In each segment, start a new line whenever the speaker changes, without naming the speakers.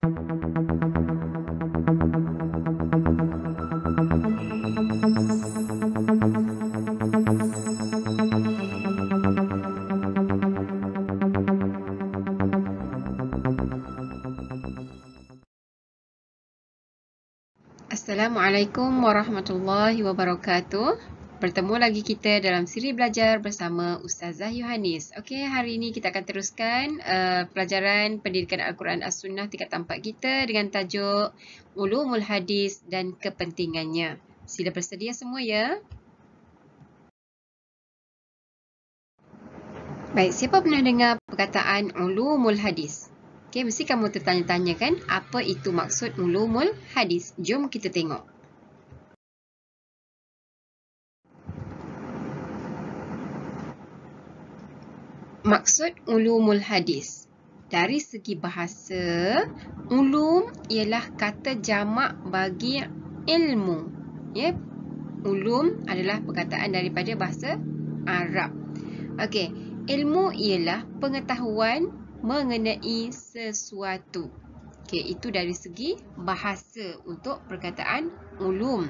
Assalamualaikum warahmatullahi wabarakatuh. Bertemu lagi kita dalam siri belajar bersama Ustazah Yohanis. Okey, hari ini kita akan teruskan pelajaran Pendidikan Al-Quran As-Sunnah tingkatan 4 kita dengan tajuk Ulumul Hadis dan Kepentingannya. Sila bersedia semua ya. Baik, siapa pernah dengar perkataan Ulumul Hadis? Okey, mesti kamu tertanya-tanya kan, apa itu maksud Ulumul Hadis? Jom kita tengok. Maksud ulumul hadis. Dari segi bahasa, ulum ialah kata jamak bagi ilmu. Ya, ulum adalah perkataan daripada bahasa Arab. Okey, ilmu ialah pengetahuan mengenai sesuatu. Okey, itu dari segi bahasa untuk perkataan ulum.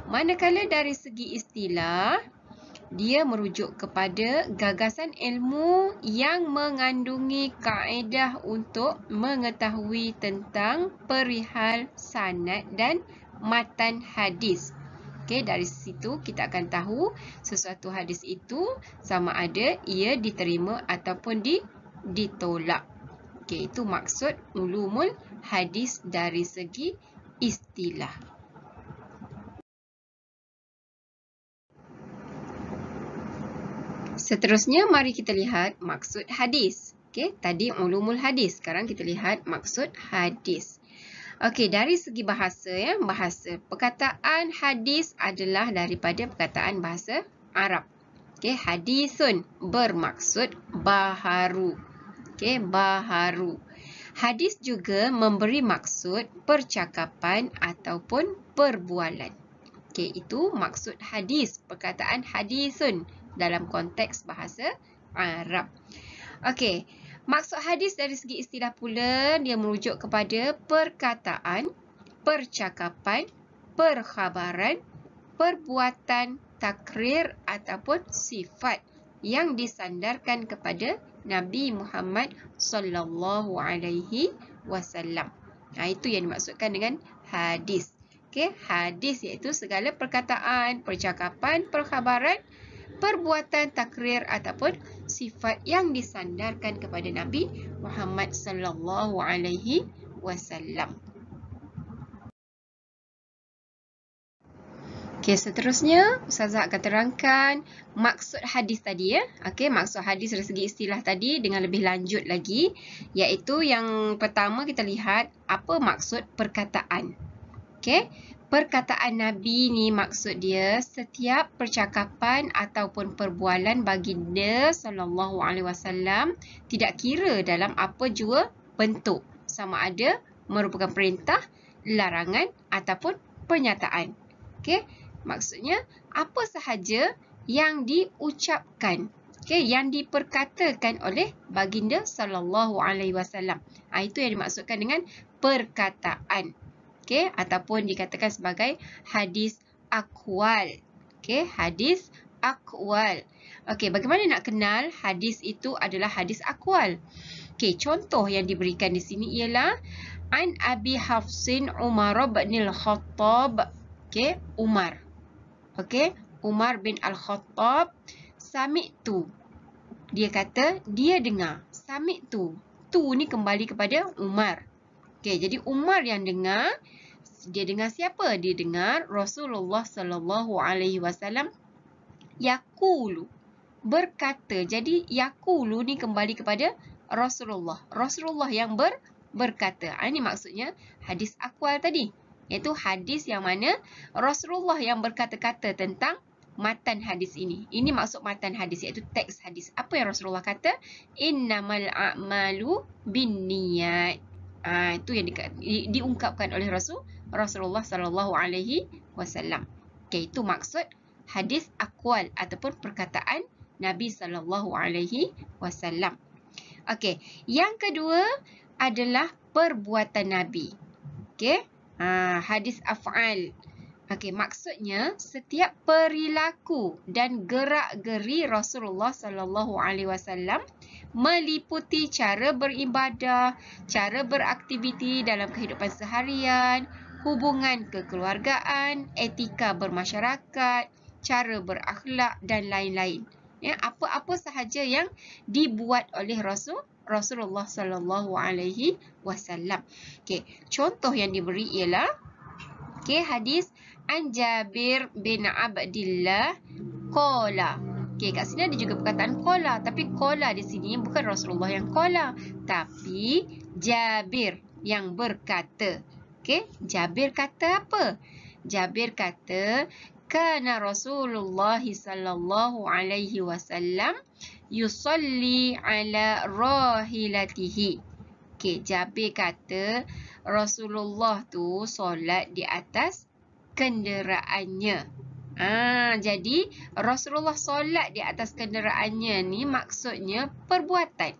Manakala dari segi istilah, dia merujuk kepada gagasan ilmu yang mengandungi kaedah untuk mengetahui tentang perihal sanad dan matan hadis. Okey, dari situ kita akan tahu sesuatu hadis itu sama ada ia diterima ataupun ditolak. Okey, itu maksud ulumul hadis dari segi istilah. Seterusnya, mari kita lihat maksud hadis. Okey, tadi ulumul hadis. Sekarang kita lihat maksud hadis. Okey, dari segi bahasa ya, bahasa. Perkataan hadis adalah daripada perkataan bahasa Arab. Okey, hadisun bermaksud baharu. Okey, baharu. Hadis juga memberi maksud percakapan ataupun perbualan. Okey, itu maksud hadis, perkataan hadisun dalam konteks bahasa Arab. Okey, maksud hadis dari segi istilah pula, dia merujuk kepada perkataan, percakapan, perkhabaran, perbuatan, takrir ataupun sifat yang disandarkan kepada Nabi Muhammad sallallahu alaihi wasallam. Itu yang dimaksudkan dengan hadis. Okey, hadis iaitu segala perkataan, percakapan, perkhabaran, perbuatan, takrir ataupun sifat yang disandarkan kepada Nabi Muhammad sallallahu alaihi wasallam. Okey, seterusnya Ustazah akan terangkan maksud hadis tadi ya. Okey, maksud hadis dari segi istilah tadi dengan lebih lanjut lagi, iaitu yang pertama kita lihat apa maksud perkataan. Okey, perkataan Nabi ni maksud dia setiap percakapan ataupun perbualan baginda sallallahu alaihi wasallam tidak kira dalam apa jua bentuk, sama ada merupakan perintah, larangan ataupun pernyataan. Okey, maksudnya apa sahaja yang diucapkan, okey, yang diperkatakan oleh baginda sallallahu alaihi wasallam. Itu yang dimaksudkan dengan perkataan. Okey, ataupun dikatakan sebagai hadis aqwal. Okey, hadis aqwal. Okey, bagaimana nak kenal hadis itu adalah hadis aqwal? Okey, contoh yang diberikan di sini ialah an Abi Hafsin Umar bin Al-Khattab. Okey, Umar. Okey, Umar bin Al-Khattab sami'tu. Dia kata dia dengar. Sami'tu. Tu ni kembali kepada Umar. Okey, jadi Umar yang dengar, dia dengar siapa? Dia dengar Rasulullah sallallahu alaihi wasallam yaqulu, berkata. Jadi yaqulu ni kembali kepada Rasulullah. Rasulullah yang berkata. Ini maksudnya hadis aqwal tadi, iaitu hadis yang mana Rasulullah yang berkata-kata tentang matan hadis ini. Ini maksud matan hadis, iaitu teks hadis. Apa yang Rasulullah kata? Innamal a'malu binniyat. Itu yang diungkapkan oleh Rasulullah sallallahu alaihi wasallam. Okey, itu maksud hadis aqwal ataupun perkataan Nabi sallallahu alaihi wasallam. Okey, yang kedua adalah perbuatan Nabi. Okey. Hadis af'al. Okey, maksudnya setiap perilaku dan gerak-geri Rasulullah sallallahu alaihi wasallam meliputi cara beribadah, cara beraktiviti dalam kehidupan seharian, hubungan kekeluargaan, etika bermasyarakat, cara berakhlak dan lain-lain. Ya, apa-apa sahaja yang dibuat oleh Rasulullah sallallahu alaihi wasallam. Okey, contoh yang diberi ialah hadis an Jabir bin Abdillah qala. Kat sini ada juga perkataan qala, tapi qala di sini bukan Rasulullah yang qala, tapi Jabir yang berkata. Jabir kata apa? Jabir kata kana Rasulullah sallallahu alaihi wasallam yusalli ala rahilatihi. Jabir kata Rasulullah tu solat di atas kenderaannya. Jadi Rasulullah solat di atas kenderaannya ni maksudnya perbuatan.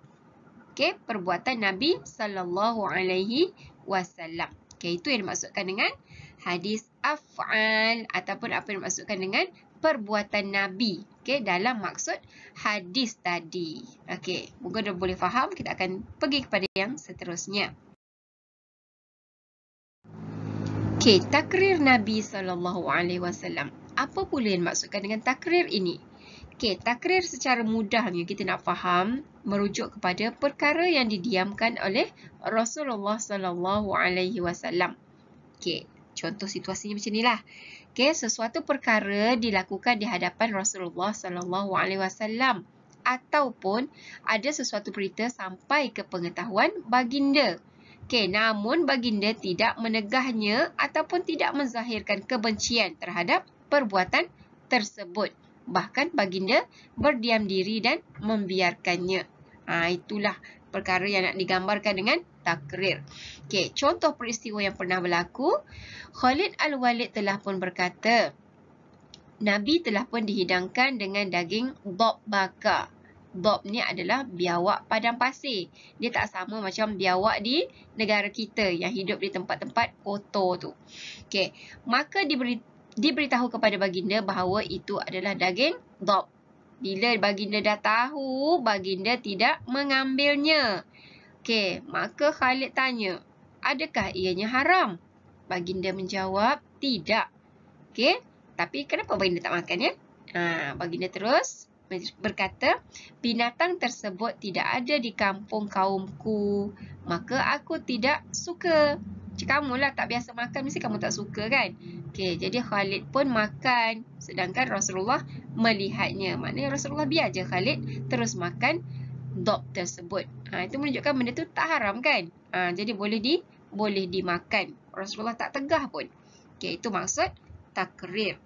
Perbuatan Nabi sallallahu alaihi wasallam. Itu yang dimaksudkan dengan hadis af'al ataupun apa yang dimaksudkan dengan perbuatan Nabi. Dalam maksud hadis tadi. Moga dah boleh faham. Kita akan pergi kepada yang seterusnya. Takrir Nabi sallallahu alaihi wasallam. Apa pula yang dimaksudkan dengan takrir ini? Takrir secara mudahnya kita nak faham merujuk kepada perkara yang didiamkan oleh Rasulullah sallallahu alaihi wasallam. Contoh situasinya macam inilah. Sesuatu perkara dilakukan di hadapan Rasulullah sallallahu alaihi wasallam ataupun ada sesuatu berita sampai ke pengetahuan baginda. Namun baginda tidak menegahnya ataupun tidak menzahirkan kebencian terhadap perbuatan tersebut. Bahkan baginda berdiam diri dan membiarkannya. Itulah perkara yang nak digambarkan dengan takrir. Contoh peristiwa yang pernah berlaku. Khalid Al-Walid telah pun berkata, Nabi telah pun dihidangkan dengan daging dhab bakar. Dhab ni adalah biawak padang pasir. Dia tak sama macam biawak di negara kita yang hidup di tempat-tempat kotor tu. Maka diberitahu kepada baginda bahawa itu adalah daging dhab. Bila baginda dah tahu, baginda tidak mengambilnya. Maka Khalid tanya, adakah ianya haram? Baginda menjawab, tidak. Tapi kenapa baginda tak makan ya? Baginda terus berkata, binatang tersebut tidak ada di kampung kaumku, maka aku tidak suka. Kamu lah tak biasa makan, mesti kamu tak suka kan? Jadi Khalid pun makan, sedangkan Rasulullah melihatnya. Maknanya Rasulullah biar je Khalid terus makan dhab tersebut. Itu menunjukkan benda tu tak haram kan? Jadi boleh dimakan. Rasulullah tak tegah pun. Itu maksud takrir.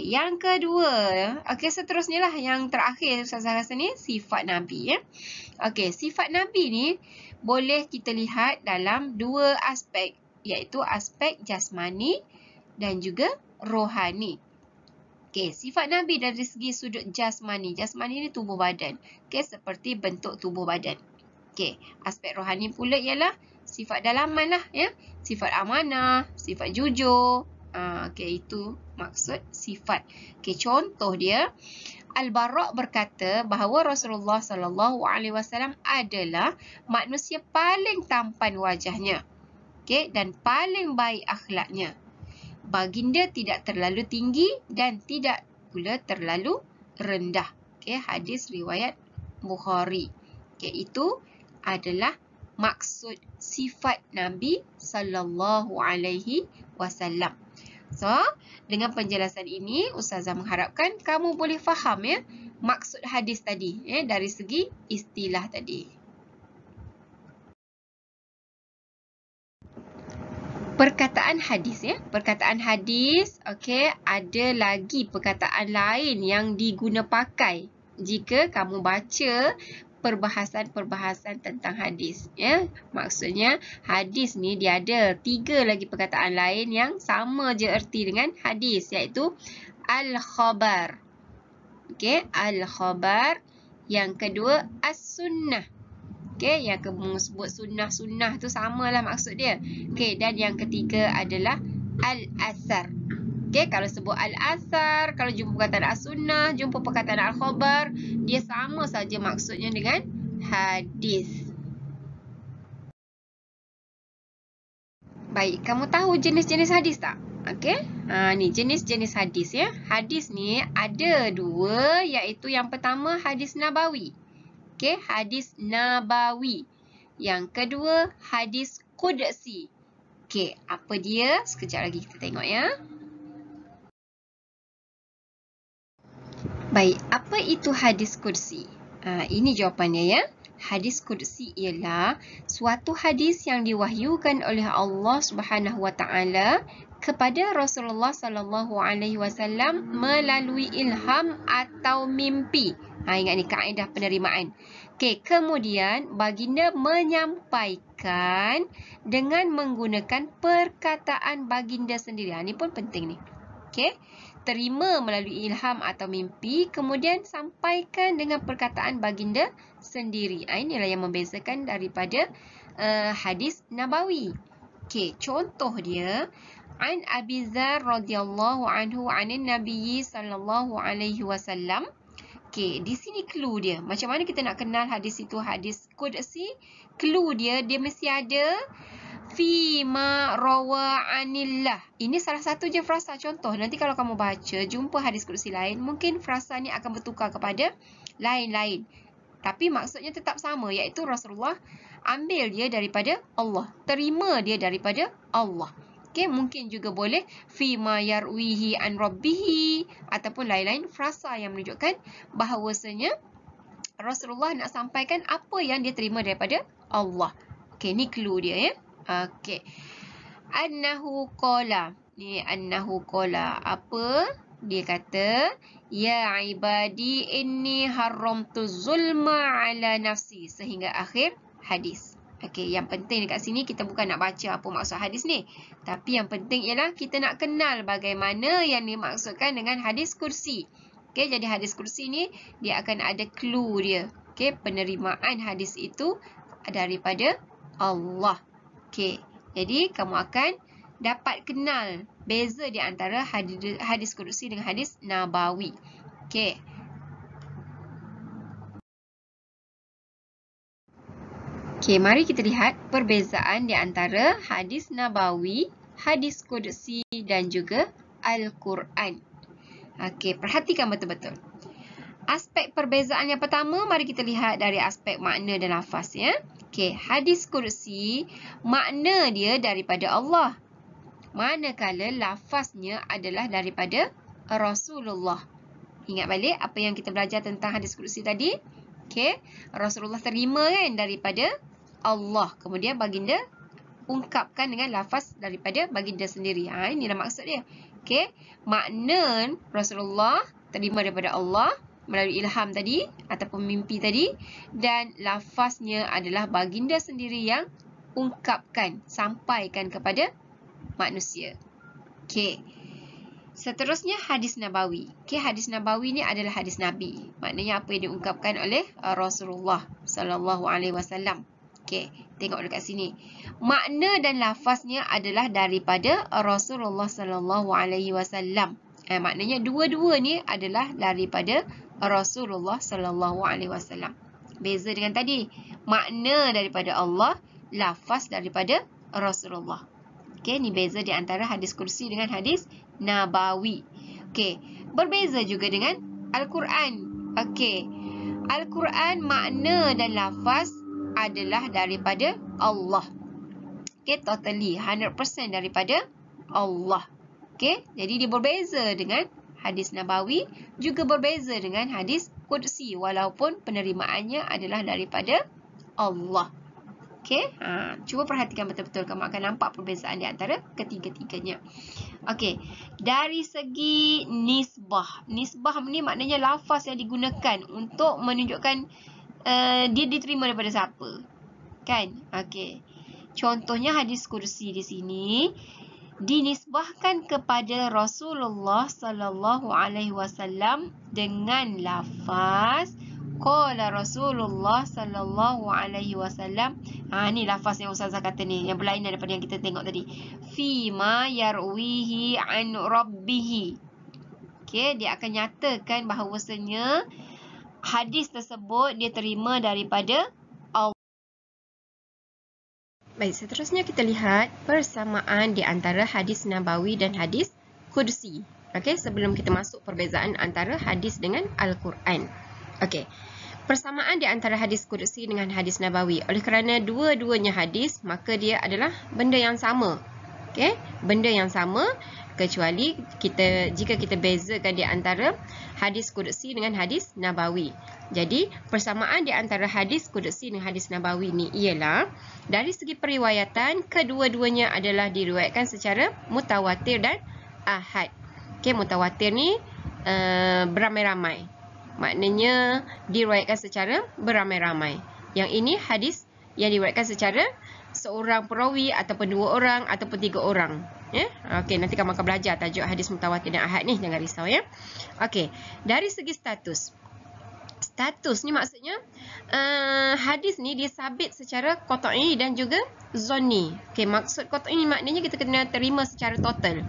Yang kedua, seterusnya lah yang terakhir Ustazah rasa ni, sifat Nabi ya. Sifat Nabi ni boleh kita lihat dalam dua aspek, iaitu aspek jasmani dan juga rohani. Sifat Nabi dari segi sudut jasmani. Jasmani ni tubuh badan. Seperti bentuk tubuh badan. Aspek rohani pula ialah sifat dalaman lah ya. Sifat amanah, sifat jujur. Itu maksud sifat. Contoh dia, Al-Bara' berkata bahawa Rasulullah sallallahu alaihi wasallam adalah manusia paling tampan wajahnya. Dan paling baik akhlaknya. Baginda tidak terlalu tinggi dan tidak pula terlalu rendah. Hadis riwayat Bukhari. Itu adalah maksud sifat Nabi sallallahu alaihi wasallam. So, dengan penjelasan ini, Ustazah mengharapkan kamu boleh faham ya maksud hadis tadi dari segi istilah tadi. Perkataan hadis ya. Perkataan hadis, ada lagi perkataan lain yang diguna pakai jika kamu baca perbahasan-perbahasan tentang hadis ya. Maksudnya hadis ni dia ada 3 lagi perkataan lain yang sama je erti dengan hadis, iaitu al-khabar. Al-khabar. Yang kedua as-sunnah. Okey, yang sebut sunnah-sunnah tu samalah maksud dia. Okey, dan yang ketiga adalah al-athar. Okey, kalau sebut al-athar, kalau jumpa perkataan as-sunnah, jumpa perkataan al-khabar, dia sama saja maksudnya dengan hadis. Baik, kamu tahu jenis-jenis hadis tak? Okey, ni jenis-jenis hadis ya. Hadis ni ada dua, iaitu yang pertama hadis nabawi. Okey, hadis nabawi. Yang kedua, hadis qudsi. Okey, apa dia? Sekejap lagi kita tengok ya. Baik, apa itu hadis qudsi? Ini jawapannya ya. Hadis qudsi ialah suatu hadis yang diwahyukan oleh Allah Subhanahu Wa Taala kepada Rasulullah Sallallahu Alaihi Wasallam melalui ilham atau mimpi. Ingat ni kaedah penerimaan. Okey, kemudian baginda menyampaikan dengan menggunakan perkataan baginda sendiri. Ini pun penting ni. Okey, terima melalui ilham atau mimpi, kemudian sampaikan dengan perkataan baginda sendiri. Inilah yang membezakan daripada hadis nabawi. Okey, contoh dia, an Abi Dzar radhiyallahu anhu anin Nabi sallallahu alaihi wasallam. Okey, di sini clue dia. Macam mana kita nak kenal hadis itu hadis qudsi? Clue dia mesti ada fima rawa anillah. Ini salah satu je frasa contoh. Nanti kalau kamu baca, jumpa hadis qudsi lain, mungkin frasa ni akan bertukar kepada lain-lain. Tapi maksudnya tetap sama, iaitu Rasulullah ambil dia daripada Allah. Terima dia daripada Allah. Okey, mungkin juga boleh fima yarwihi an rabbihi ataupun lain-lain frasa yang menunjukkan bahawasanya Rasulullah nak sampaikan apa yang dia terima daripada Allah. Okey, ni clue dia ya. Okey. Annahu qala. Ni annahu qala. Apa? Dia kata, ya ibadi inni haramtu zulma ala nafsi, sehingga akhir hadis. Okey, yang penting dekat sini kita bukan nak baca apa maksud hadis ni. Tapi yang penting ialah kita nak kenal bagaimana yang dimaksudkan dengan hadis qudsi. Okey, jadi hadis qudsi ni dia akan ada clue dia. Okey, penerimaan hadis itu daripada Allah. Okey, jadi kamu akan dapat kenal beza di antara hadis qudsi dengan hadis nabawi. Okey. Okey, mari kita lihat perbezaan di antara hadis nabawi, hadis qudsi dan juga Al-Quran. Okey, perhatikan betul-betul. Aspek perbezaan yang pertama, mari kita lihat dari aspek makna dan lafaz ya. Okey, hadis qudsi makna dia daripada Allah, manakala lafaznya adalah daripada Rasulullah. Ingat balik apa yang kita belajar tentang hadis qudsi tadi? Okey, Rasulullah terima kan daripada Allah, kemudian baginda ungkapkan dengan lafaz daripada baginda sendiri. Inilah maksud dia. Okey, makna Rasulullah terima daripada Allah melalui ilham tadi ataupun mimpi tadi, dan lafaznya adalah baginda sendiri yang ungkapkan, sampaikan kepada manusia. Okey. Seterusnya hadis nabawi. Okey, hadis nabawi ni adalah hadis Nabi. Maknanya apa yang diungkapkan oleh Rasulullah sallallahu alaihi wasallam. Okey, tengok dekat sini. Makna dan lafaznya adalah daripada Rasulullah sallallahu alaihi wasallam. Maknanya dua-dua ni adalah daripada Rasulullah sallallahu alaihi wasallam. Beza dengan tadi, makna daripada Allah, lafaz daripada Rasulullah. Okey, ni beza di antara hadis qudsi dengan hadis nabawi. Okey, berbeza juga dengan Al-Quran. Okey, Al-Quran makna dan lafaz adalah daripada Allah. Okey, totally 100% daripada Allah. Okey, jadi dia berbeza dengan hadis nabawi, juga berbeza dengan hadis qudsi, walaupun penerimaannya adalah daripada Allah. Okey, cuba perhatikan betul-betul, kamu akan nampak perbezaan di antara ketiga-tiganya. Okey, dari segi nisbah. Nisbah ni maknanya lafaz yang digunakan untuk menunjukkan dia diterima daripada siapa. Kan? Okey. Contohnya hadis qudsi di sini dinisbahkan kepada Rasulullah sallallahu alaihi wasallam dengan lafaz Qala Rasulullah sallallahu alaihi wasallam. Ni lafaz yang Ustazah kata ni, yang berlainan daripada yang kita tengok tadi. Fima yarwihi an rabbih. Okey, dia akan nyatakan bahawasanya hadis tersebut dia terima daripada Allah. Baik, seterusnya kita lihat persamaan di antara hadis nabawi dan hadis qudsi. Okey, sebelum kita masuk perbezaan antara hadis dengan Al-Quran. Okey. Persamaan di antara hadis qudsi dengan hadis nabawi. Oleh kerana dua-duanya hadis, maka dia adalah benda yang sama. Okey, benda yang sama, kecuali jika kita bezakan di antara hadis qudsi dengan hadis nabawi. Jadi, persamaan di antara hadis qudsi dengan hadis nabawi ni ialah dari segi periwayatan, kedua-duanya adalah diriwayatkan secara mutawatir dan ahad. Okey, mutawatir ni beramai-ramai. Maknanya diriwayatkan secara beramai-ramai. Yang ini hadis yang diriwayatkan secara seorang perawi ataupun dua orang ataupun tiga orang. Ya? Okey, nanti kamu akan belajar tajuk hadis mutawatir dan ahad ni, jangan risau ya. Okey, dari segi status. Status ni maksudnya hadis ni dia sabit secara qat'i dan juga zonni. Okey, maksud qat'i ni maknanya kita kena terima secara total.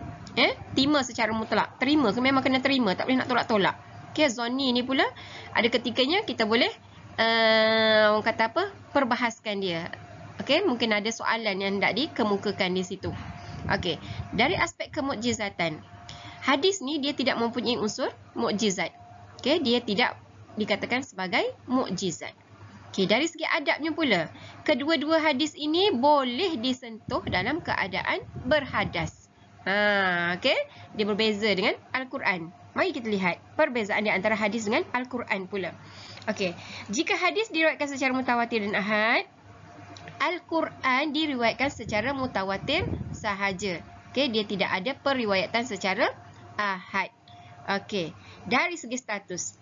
Terima secara mutlak. Terima, memang kena terima, tak boleh nak tolak-tolak. Okey, zonni ni pula ada ketikanya kita boleh orang kata apa? Perbahaskan dia. Okey, mungkin ada soalan yang hendak dikemukakan di situ. Okey, dari aspek kemukjizatan. Hadis ni dia tidak mempunyai unsur mukjizat. Okey, dia tidak dikatakan sebagai mukjizat. Okey, dari segi adabnya pula, kedua-dua hadis ini boleh disentuh dalam keadaan berhadas. Okey, dia berbeza dengan Al-Quran. Mari kita lihat perbezaan di antara hadis dengan Al-Quran pula. Okey, jika hadis diriwayatkan secara mutawatir dan ahad, Al-Quran diriwayatkan secara mutawatir sahaja. Okey, dia tidak ada periwayatan secara ahad. Okey, dari segi status,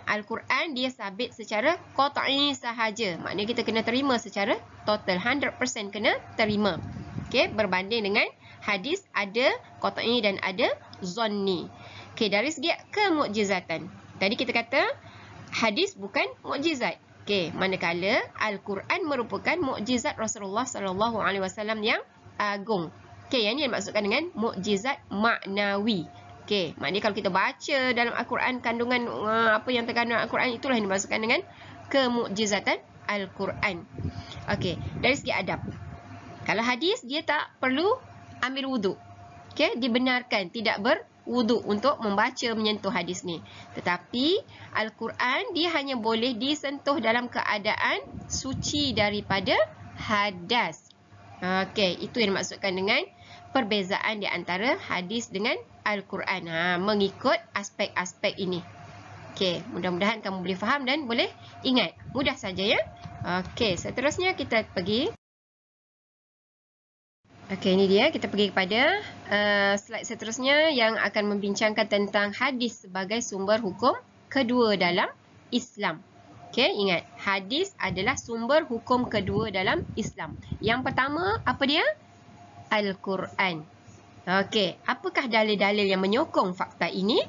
Al-Quran dia sabit secara qat'i sahaja. Maknanya kita kena terima secara total, 100% kena terima. Okey, berbanding dengan hadis ada qat'i dan ada zonni. Okey, dari segi kemukjizatan. Tadi kita kata hadis bukan mukjizat. Okey, manakala Al-Quran merupakan mukjizat Rasulullah sallallahu alaihi wasallam yang agung. Okey, yang ini dimaksudkan dengan mukjizat maknawi. Okey, maknanya kalau kita baca dalam Al-Quran kandungan apa yang terkandung dalam Al-Quran, itulah yang dimaksudkan dengan kemukjizatan Al-Quran. Okey, dari segi adab. Kalau hadis dia tak perlu ambil wuduk. Okey, dibenarkan tidak berwuduk untuk membaca menyentuh hadis ni. Tetapi Al-Quran dia hanya boleh disentuh dalam keadaan suci daripada hadas. Okey, itu yang dimaksudkan dengan perbezaan di antara hadis dengan Al-Quran. Mengikut aspek-aspek ini. Okey, mudah-mudahan kamu boleh faham dan boleh ingat. Mudah saja ya. Okey, seterusnya kita pergi. Okey, ini dia. Kita pergi kepada slide seterusnya yang akan membincangkan tentang hadis sebagai sumber hukum kedua dalam Islam. Okey, ingat. Hadis adalah sumber hukum kedua dalam Islam. Yang pertama, apa dia? Al-Quran. Okey, apakah dalil-dalil yang menyokong fakta ini?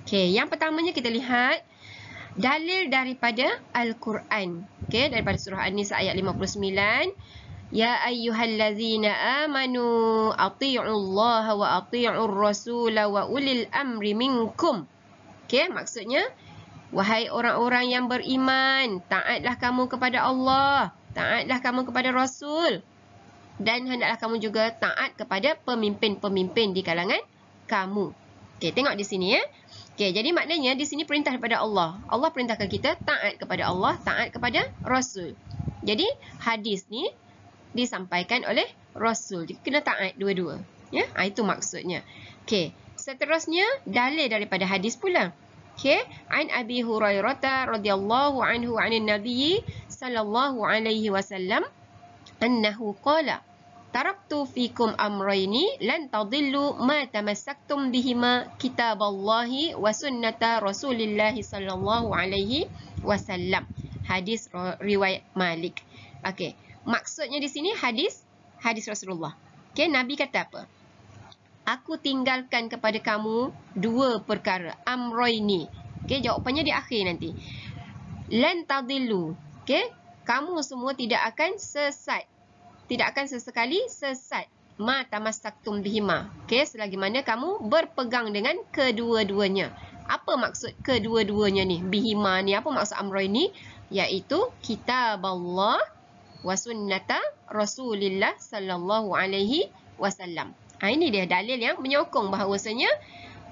Okey, yang pertamanya kita lihat dalil daripada Al-Quran. Okey, daripada surah An-Nisa ayat 59. Ya ayyuhallazina amanu ati'ullaha wa ati'ur rasula wa ulil amri minkum. Okey, maksudnya wahai orang-orang yang beriman, taatlah kamu kepada Allah, taatlah kamu kepada Rasul, dan hendaklah kamu juga taat kepada pemimpin-pemimpin di kalangan kamu. Okey, tengok di sini ya. Okey, jadi maknanya di sini perintah daripada Allah. Allah perintahkan kita taat kepada Allah, taat kepada Rasul. Jadi hadis ni disampaikan oleh Rasul. Jadi kena taat dua-dua. Ya, itu maksudnya. Okey, seterusnya dalil daripada hadis pula. Okey, an Abi Hurairah radhiyallahu anhu 'anil Nabi sallallahu alaihi wasallam annahu qala taraktu fikum amrayni lan tadillu ma tamassaktum bihima kitaballahi wa sunnata Rasulillah sallallahu alaihi wasallam. Hadis riwayat Malik. Okey, maksudnya di sini hadis Rasulullah. Okey, Nabi kata apa? Aku tinggalkan kepada kamu dua perkara. Amroini. Okey, jawapannya di akhir nanti. lan tadillu. Okey, kamu semua tidak akan sesat. Tidak akan sesekali sesat. Ma tamassaktum bihima. Okey, selagi mana kamu berpegang dengan kedua-duanya. Apa maksud kedua-duanya ni? Bihima ni apa maksud amra ini? Iaitu kitab Allah wa sunnata Rasulillah sallallahu alaihi wasallam. Ini dia dalil yang menyokong bahawasanya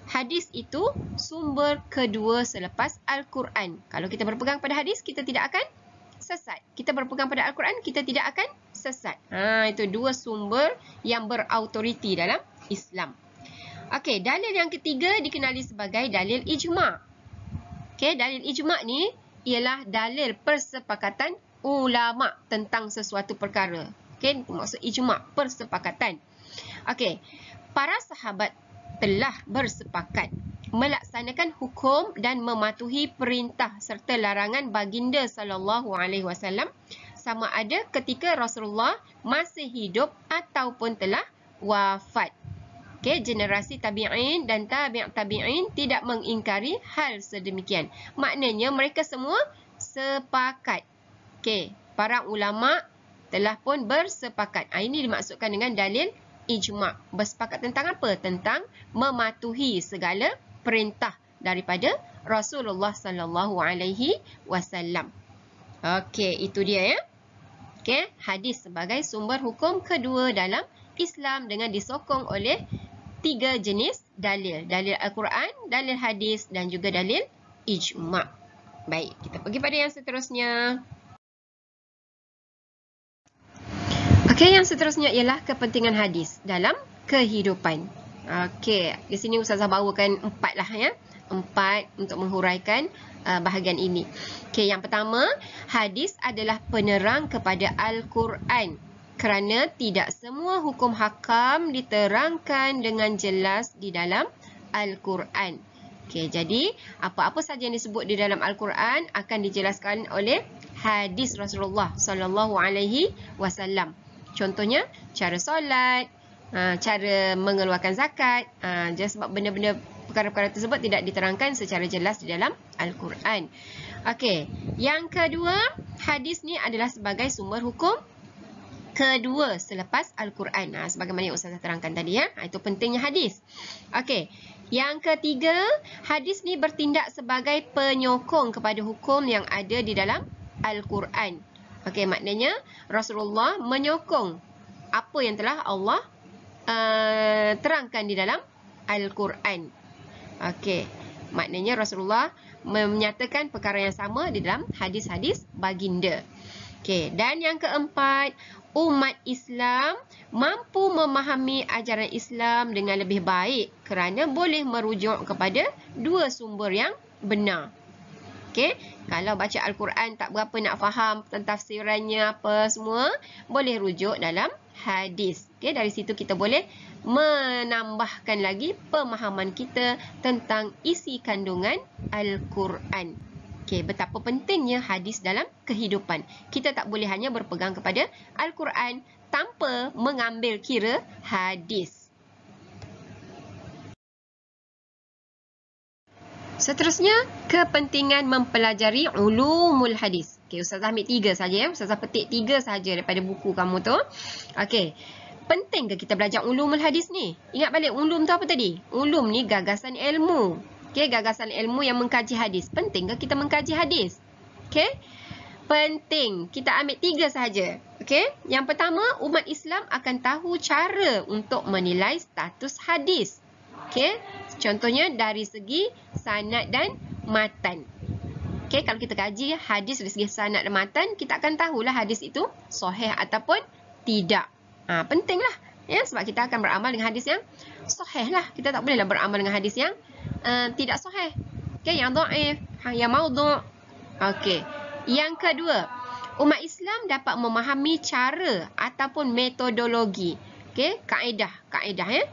hadis itu sumber kedua selepas Al-Quran. Kalau kita berpegang pada hadis, kita tidak akan sesat. Kita berpegang pada Al-Quran, kita tidak akan sesat. Itu dua sumber yang berautoriti dalam Islam. Okey, dalil yang ketiga dikenali sebagai dalil ijma'. Okey, dalil ijma' ni ialah dalil persepakatan ulama' tentang sesuatu perkara. Okey, maksud ijma', persepakatan. Okey, para sahabat telah bersepakat melaksanakan hukum dan mematuhi perintah serta larangan baginda sallallahu alaihi wasallam sama ada ketika Rasulullah masih hidup ataupun telah wafat. Okey, generasi tabi'in dan tabi'in tidak mengingkari hal sedemikian. Maknanya mereka semua sepakat. Okey, para ulama telah pun bersepakat. Ini dimaksudkan dengan dalil ijma'. Bersepakat tentang apa? Tentang mematuhi segala perintah daripada Rasulullah sallallahu alaihi wasallam. Okey, itu dia ya. Okey, hadis sebagai sumber hukum kedua dalam Islam dengan disokong oleh 3 jenis dalil. Dalil Al-Quran, dalil hadis dan juga dalil ijma'. Baik, kita pergi pada yang seterusnya. Okey, yang seterusnya ialah kepentingan hadis dalam kehidupan. Okey, di sini Ustazah bawakan 4 lah ya. 4 untuk menghuraikan bahagian ini. Okey, yang pertama, hadis adalah penerang kepada Al-Quran. Kerana tidak semua hukum hakam diterangkan dengan jelas di dalam Al-Quran. Okey, jadi apa-apa saja yang disebut di dalam Al-Quran akan dijelaskan oleh hadis Rasulullah sallallahu alaihi wasallam. Contohnya, cara solat, cara mengeluarkan zakat. Just sebab benda-benda perkara-perkara tersebut tidak diterangkan secara jelas di dalam Al-Quran. Okey, yang kedua, hadis ni adalah sebagai sumber hukum kedua selepas Al-Quran. Sebagaimana yang Ustazah terangkan tadi ya. Itu pentingnya hadis. Okey, yang ketiga, hadis ni bertindak sebagai penyokong kepada hukum yang ada di dalam Al-Quran. Okey, maknanya Rasulullah menyokong apa yang telah Allah terangkan di dalam Al-Quran. Okey, maknanya Rasulullah menyatakan perkara yang sama di dalam hadis-hadis baginda. Okey, dan yang keempat, umat Islam mampu memahami ajaran Islam dengan lebih baik kerana boleh merujuk kepada dua sumber yang benar. Okey, kalau baca Al-Quran tak berapa nak faham tentang tafsirannya apa semua, boleh rujuk dalam hadis. Okey, dari situ kita boleh menambahkan lagi pemahaman kita tentang isi kandungan Al-Quran. Okey, betapa pentingnya hadis dalam kehidupan. Kita tak boleh hanya berpegang kepada Al-Quran tanpa mengambil kira hadis. Seterusnya, kepentingan mempelajari ulumul hadis. Okey, Ustazah ambil 3 saja ya. Ustazah petik 3 saja daripada buku kamu tu. Okey, penting ke kita belajar ulumul hadis ni? Ingat balik ulum tu apa tadi? Ulum ni gagasan ilmu. Okey, gagasan ilmu yang mengkaji hadis. Penting ke kita mengkaji hadis? Okey, penting. Kita ambil 3 sahaja. Okey, yang pertama, umat Islam akan tahu cara untuk menilai status hadis. Okey, contohnya dari segi sanad dan matan. Okey, kalau kita kaji hadis dari segi sanad dan matan, kita akan tahulah hadis itu sahih ataupun tidak. Pentinglah ya, sebab kita akan beramal dengan hadis yang sahih lah. Kita tak bolehlah beramal dengan hadis yang tidak sahih. Okey, yang dhaif, yang maudhu'. Okey, yang kedua, umat Islam dapat memahami cara ataupun metodologi. Okey, kaedah ya.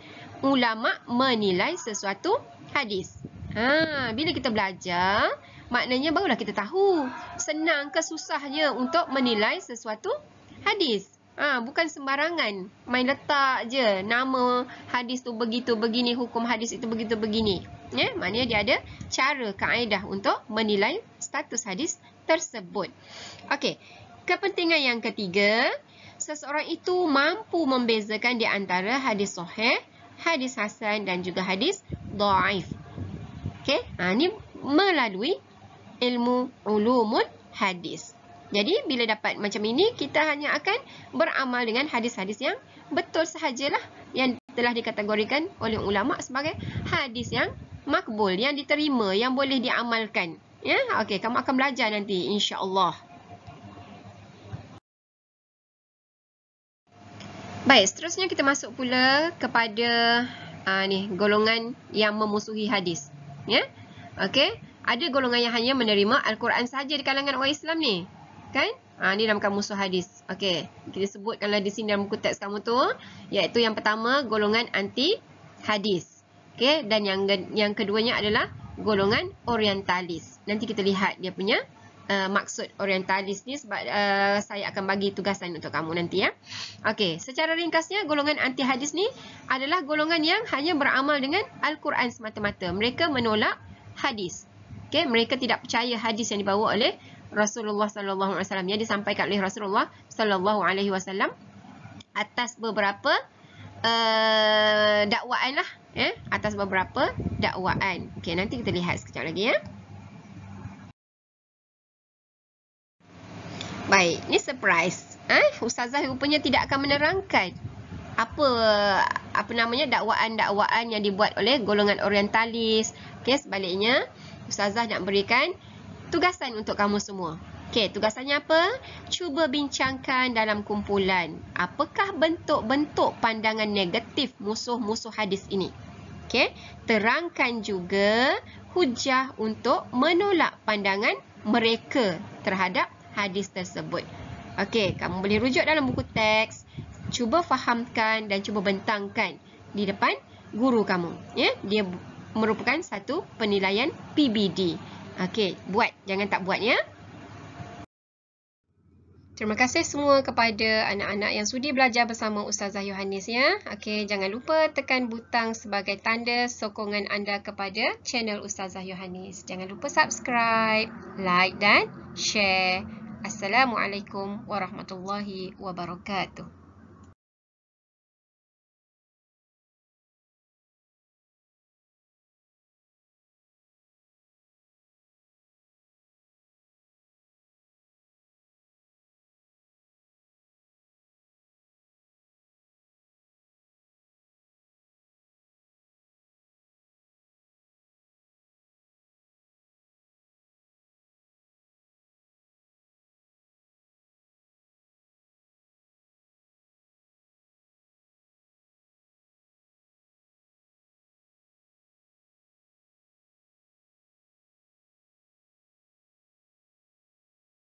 Ulama menilai sesuatu hadis. Bila kita belajar, maknanya barulah kita tahu senang ke susahnya untuk menilai sesuatu hadis. Bukan sembarangan main letak je nama hadis tu begitu begini, hukum hadis itu begitu begini. Ya, maknanya dia ada cara, kaedah untuk menilai status hadis tersebut. Okey, kepentingan yang ketiga, seseorang itu mampu membezakan di antara hadis sahih, hadis hasan dan juga hadis dhaif. Okey, ini melalui ilmu ulumul hadis. Jadi bila dapat macam ini, kita hanya akan beramal dengan hadis-hadis yang betul sahajalah, yang telah dikategorikan oleh ulama sebagai hadis yang makbul, yang diterima, yang boleh diamalkan. Ya, okey, kamu akan belajar nanti insya-Allah. Baik, seterusnya kita masuk pula kepada golongan yang memusuhi hadis. Ya. Okey, ada golongan yang hanya menerima Al-Quran sahaja di kalangan orang Islam ni. Kan? Ni namakan musuh hadis. Okey, kita sebutkanlah di sini dalam buku teks kamu tu, iaitu yang pertama golongan anti hadis. Okey, dan yang keduanya adalah golongan orientalis. Nanti kita lihat dia punya maksud orientalis ni sebab saya akan bagi tugasan untuk kamu nanti ya. Okey, secara ringkasnya golongan anti hadis ni adalah golongan yang hanya beramal dengan Al-Quran semata-mata. Mereka menolak hadis. Okey, mereka tidak percaya hadis yang dibawa oleh Rasulullah sallallahu alaihi wasallam, yang disampaikan oleh Rasulullah sallallahu alaihi wasallam atas beberapa dakwaan lah, atas beberapa dakwaan. Okey, nanti kita lihat sekejap lagi ya. Baik, ni surprise. Ustazah rupanya tidak akan menerangkan apa namanya dakwaan-dakwaan yang dibuat oleh golongan orientalis. Okey, sebaliknya Ustazah nak berikan tugasan untuk kamu semua. Okey, tugasannya apa? Cuba bincangkan dalam kumpulan apakah bentuk-bentuk pandangan negatif musuh-musuh hadis ini. Okey, terangkan juga hujah untuk menolak pandangan mereka terhadap hadis tersebut. Okey, kamu boleh rujuk dalam buku teks, cuba fahamkan dan cuba bentangkan di depan guru kamu. Ya, dia merupakan satu penilaian PBD. Okey, buat, jangan tak buat ya. Terima kasih semua kepada anak-anak yang sudi belajar bersama Ustazah Yohanis ya. Okey, jangan lupa tekan butang sebagai tanda sokongan anda kepada channel Ustazah Yohanis. Jangan lupa subscribe, like dan share. Assalamualaikum warahmatullahi wabarakatuh.